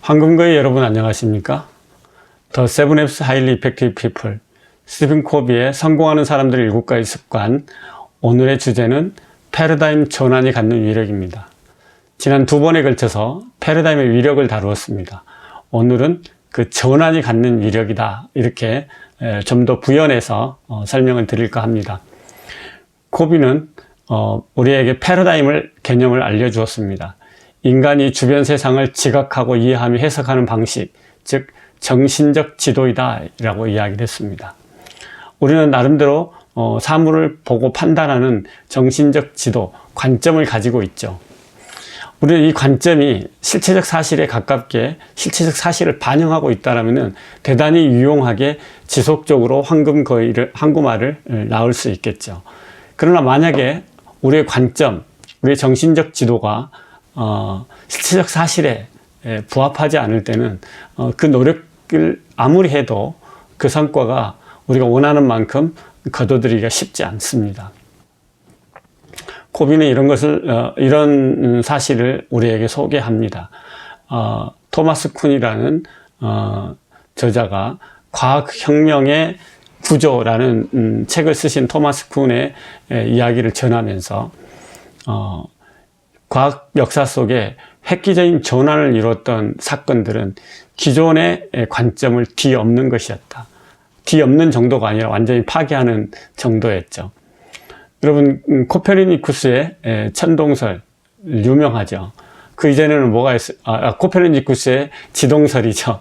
황금거의 여러분 안녕하십니까? The 7 F's Highly Effective People, 스티븐 코비의 성공하는 사람들의 7가지 습관. 오늘의 주제는 패러다임 전환이 갖는 위력입니다. 지난 2번에 걸쳐서 패러다임의 위력을 다루었습니다. 오늘은 그 전환이 갖는 위력이다, 이렇게 좀 더 부연해서 설명을 드릴까 합니다. 코비는 우리에게 패러다임을 개념을 알려주었습니다. 인간이 주변 세상을 지각하고 이해하며 해석하는 방식, 즉 정신적 지도이다 라고 이야기를 했습니다. 우리는 나름대로 사물을 보고 판단하는 정신적 지도, 관점을 가지고 있죠. 우리는 이 관점이 실체적 사실에 가깝게 실체적 사실을 반영하고 있다면 대단히 유용하게 지속적으로 황금알을 낳을 수 있겠죠. 그러나 만약에 우리의 관점, 우리의 정신적 지도가 실체적 사실에 부합하지 않을 때는 그 노력을 아무리 해도 그 성과가 우리가 원하는 만큼 거둬들이기가 쉽지 않습니다. 코비는 이런 사실을 우리에게 소개합니다. 토마스 쿤이라는 저자가 과학혁명의 구조라는 책을 쓰신 토마스 쿤의 이야기를 전하면서 과학 역사 속에 획기적인 전환을 이뤘던 사건들은 기존의 관점을 뒤엎는 것이었다. 뒤엎는 정도가 아니라 완전히 파괴하는 정도였죠. 여러분, 코페르니쿠스의 천동설 유명하죠. 그 이전에는 뭐가 있어요? 코페르니쿠스의 지동설이죠.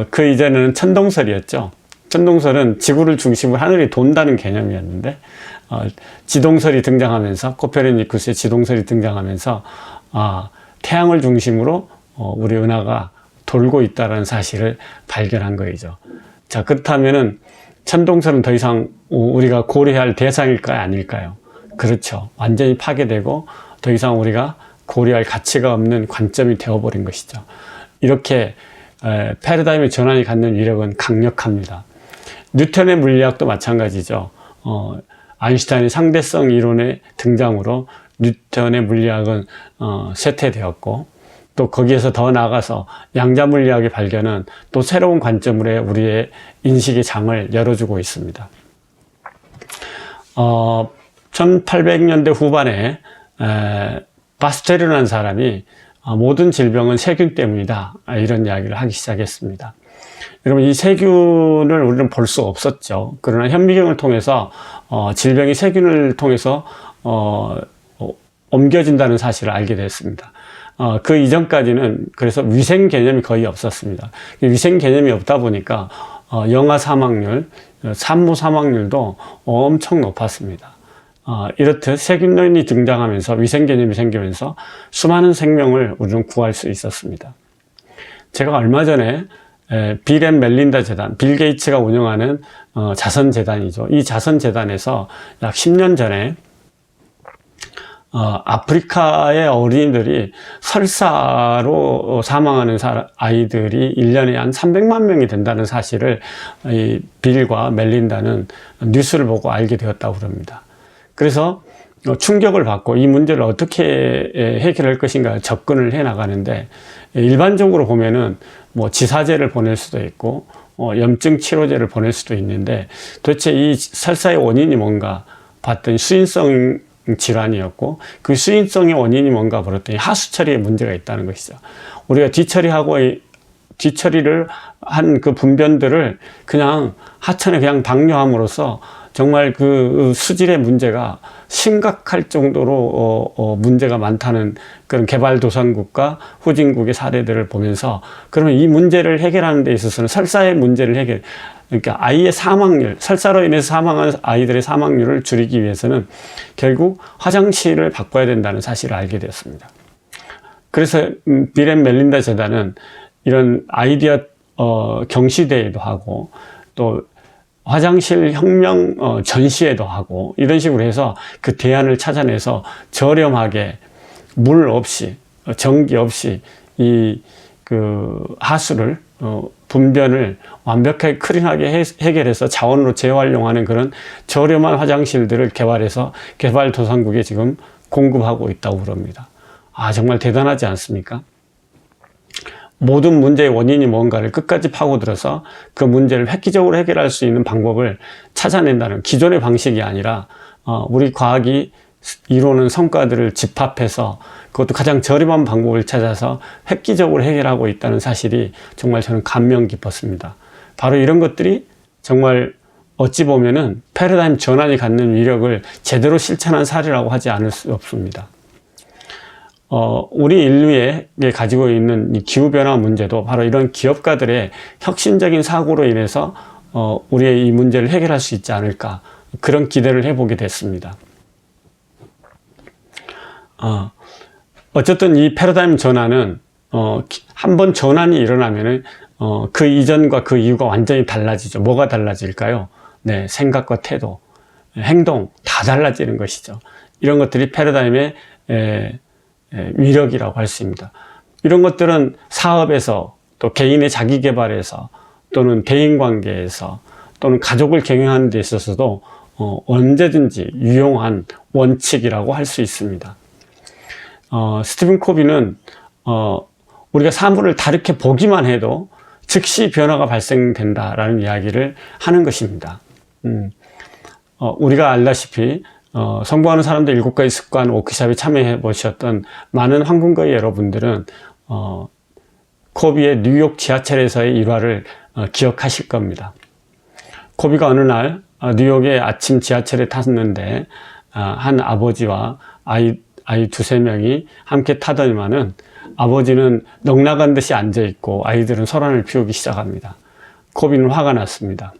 그 이전에는 천동설이었죠. 천동설은 지구를 중심으로 하늘이 돈다는 개념이었는데, 지동설이 등장하면서, 코페르니쿠스의 지동설이 등장하면서 태양을 중심으로 우리 은하가 돌고 있다는 사실을 발견한 거이죠. 자, 그렇다면은 천동설은 더 이상 우리가 고려해야 할 대상일까요, 아닐까요? 그렇죠. 완전히 파괴되고 더 이상 우리가 고려할 가치가 없는 관점이 되어버린 것이죠. 이렇게 패러다임의 전환이 갖는 위력은 강력합니다. 뉴턴의 물리학도 마찬가지죠. 아인슈타인의 상대성 이론의 등장으로 뉴턴의 물리학은 쇠퇴되었고, 또 거기에서 더 나아가서 양자물리학의 발견은 또 새로운 관점으로 우리의 인식의 장을 열어주고 있습니다. 1800년대 후반에 파스테르라는 사람이 모든 질병은 세균 때문이다, 이런 이야기를 하기 시작했습니다. 여러분, 이 세균을 우리는 볼 수 없었죠. 그러나 현미경을 통해서 질병이 세균을 통해서 옮겨진다는 사실을 알게 됐습니다. 그 이전까지는 그래서 위생 개념이 거의 없었습니다. 위생 개념이 없다 보니까 영아 사망률, 산모 사망률도 엄청 높았습니다. 이렇듯 세균론이 등장하면서 위생 개념이 생기면서 수많은 생명을 우리는 구할 수 있었습니다. 제가 얼마 전에 빌 앤 멜린다 재단, 빌 게이츠가 운영하는 자선재단이죠. 이 자선재단에서 약 10년 전에 아프리카의 어린이들이 설사로 사망하는 아이들이 1년에 한 300만 명이 된다는 사실을 이 빌과 멜린다는 뉴스를 보고 알게 되었다고 그럽니다. 그래서 충격을 받고 이 문제를 어떻게 해결할 것인가 접근을 해 나가는데, 일반적으로 보면은 뭐 지사제를 보낼 수도 있고 염증 치료제를 보낼 수도 있는데, 도대체 이 설사의 원인이 뭔가 봤더니 수인성 질환이었고, 그 수인성의 원인이 뭔가 보았더니 하수 처리에 문제가 있다는 것이죠. 우리가 뒤처리를 한 그 분변들을 그냥 하천에 그냥 방류함으로써 정말 그 수질의 문제가 심각할 정도로 문제가 많다는 그런 개발도상국과 후진국의 사례들을 보면서, 그러면 이 문제를 해결하는 데 있어서는 설사의 문제를 그러니까 아이의 사망률, 설사로 인해서 사망한 아이들의 사망률을 줄이기 위해서는 결국 화장실을 바꿔야 된다는 사실을 알게 되었습니다. 그래서 빌 앤 멜린다 재단은 이런 아이디어 경시대회도 하고, 또 화장실 혁명 전시회도 하고, 이런 식으로 해서 그 대안을 찾아내서 저렴하게 물 없이, 전기 없이 그 하수를 분변을 완벽하게 클린하게 해결해서 자원으로 재활용하는 그런 저렴한 화장실들을 개발해서 개발도상국에 지금 공급하고 있다고 그럽니다. 정말 대단하지 않습니까? 모든 문제의 원인이 뭔가를 끝까지 파고들어서 그 문제를 획기적으로 해결할 수 있는 방법을 찾아낸다는 기존의 방식이 아니라 우리 과학이 이루는 성과들을 집합해서 그것도 가장 저렴한 방법을 찾아서 획기적으로 해결하고 있다는 사실이 정말 저는 감명 깊었습니다. 바로 이런 것들이 정말 어찌 보면은 패러다임 전환이 갖는 위력을 제대로 실천한 사례라고 하지 않을 수 없습니다. 우리 인류에 가지고 있는 이 기후변화 문제도 바로 이런 기업가들의 혁신적인 사고로 인해서 우리의 이 문제를 해결할 수 있지 않을까, 그런 기대를 해보게 됐습니다. 어쨌든 이 패러다임 전환은 한번 전환이 일어나면은 그 이전과 그 이후가 완전히 달라지죠. 뭐가 달라질까요? 네, 생각과 태도, 행동 다 달라지는 것이죠. 이런 것들이 패러다임의 위력이라고 할 수 있습니다. 이런 것들은 사업에서, 또 개인의 자기 개발에서, 또는 대인관계에서, 또는 가족을 경영하는 데 있어서도 언제든지 유용한 원칙이라고 할 수 있습니다. 스티븐 코비는 우리가 사물을 다르게 보기만 해도 즉시 변화가 발생된다라는 이야기를 하는 것입니다. 우리가 알다시피 성공하는 사람들 7가지 습관 워크숍에 참여해 보셨던 많은 황금거위 여러분들은 코비의 뉴욕 지하철에서의 일화를 기억하실 겁니다. 코비가 어느 날 뉴욕의 아침 지하철에 탔는데 한 아버지와 아이 두세 명이 함께 타더니만은 아버지는 넋나간 듯이 앉아 있고 아이들은 소란을 피우기 시작합니다. 코비는 화가 났습니다.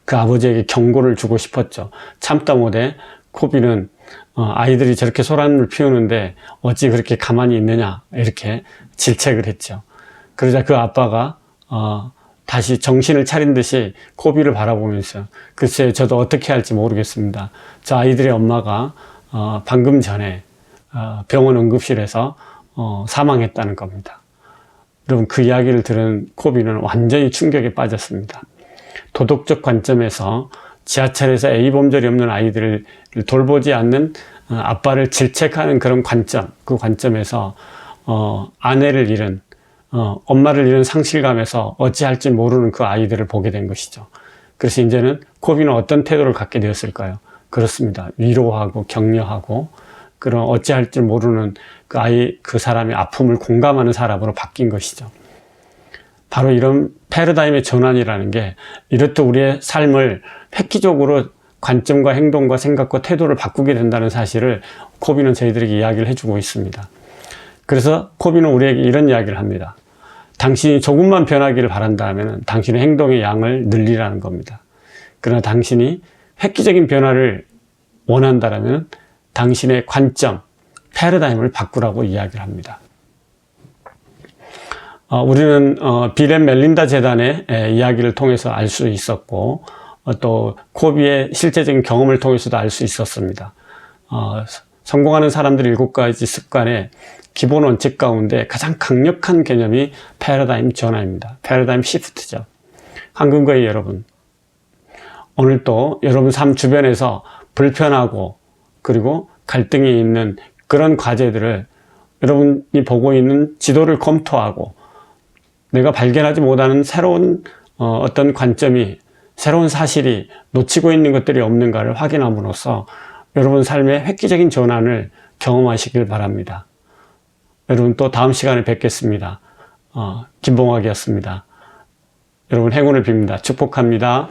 그 아버지에게 경고를 주고 싶었죠. 참다 못해 코비는 아이들이 저렇게 소란을 피우는데 어찌 그렇게 가만히 있느냐, 이렇게 질책을 했죠. 그러자 그 아빠가 다시 정신을 차린 듯이 코비를 바라보면서, 글쎄 저도 어떻게 할지 모르겠습니다. 저 아이들의 엄마가 방금 전에 병원 응급실에서 사망했다는 겁니다. 여러분, 그 이야기를 들은 코비는 완전히 충격에 빠졌습니다. 도덕적 관점에서 지하철에서 A범절이 없는 아이들을 돌보지 않는 아빠를 질책하는 그런 관점, 그 관점에서 아내를 잃은, 엄마를 잃은 상실감에서 어찌할지 모르는 그 아이들을 보게 된 것이죠. 그래서 이제는 코비는 어떤 태도를 갖게 되었을까요? 그렇습니다. 위로하고 격려하고, 그런 어찌할지 모르는 그 사람의 아픔을 공감하는 사람으로 바뀐 것이죠. 바로 이런 패러다임의 전환이라는 게 이렇듯 우리의 삶을 획기적으로 관점과 행동과 생각과 태도를 바꾸게 된다는 사실을 코비는 저희들에게 이야기를 해주고 있습니다. 그래서 코비는 우리에게 이런 이야기를 합니다. 당신이 조금만 변하기를 바란다면 당신의 행동의 양을 늘리라는 겁니다. 그러나 당신이 획기적인 변화를 원한다면 당신의 관점, 패러다임을 바꾸라고 이야기를 합니다. 우리는 빌 앤 멜린다 재단의 이야기를 통해서 알 수 있었고, 또 코비의 실제적인 경험을 통해서도 알 수 있었습니다. 성공하는 사람들 7가지 습관의 기본 원칙 가운데 가장 강력한 개념이 패러다임 전환입니다. 패러다임 시프트죠. 황금거위 여러분, 오늘도 여러분 삶 주변에서 불편하고 그리고 갈등이 있는 그런 과제들을 여러분이 보고 있는 지도를 검토하고 내가 발견하지 못하는 새로운 어떤 관점이, 새로운 사실이 놓치고 있는 것들이 없는가를 확인함으로써 여러분 삶의 획기적인 전환을 경험하시길 바랍니다. 여러분, 또 다음 시간에 뵙겠습니다. 김봉학이었습니다. 여러분 행운을 빕니다. 축복합니다.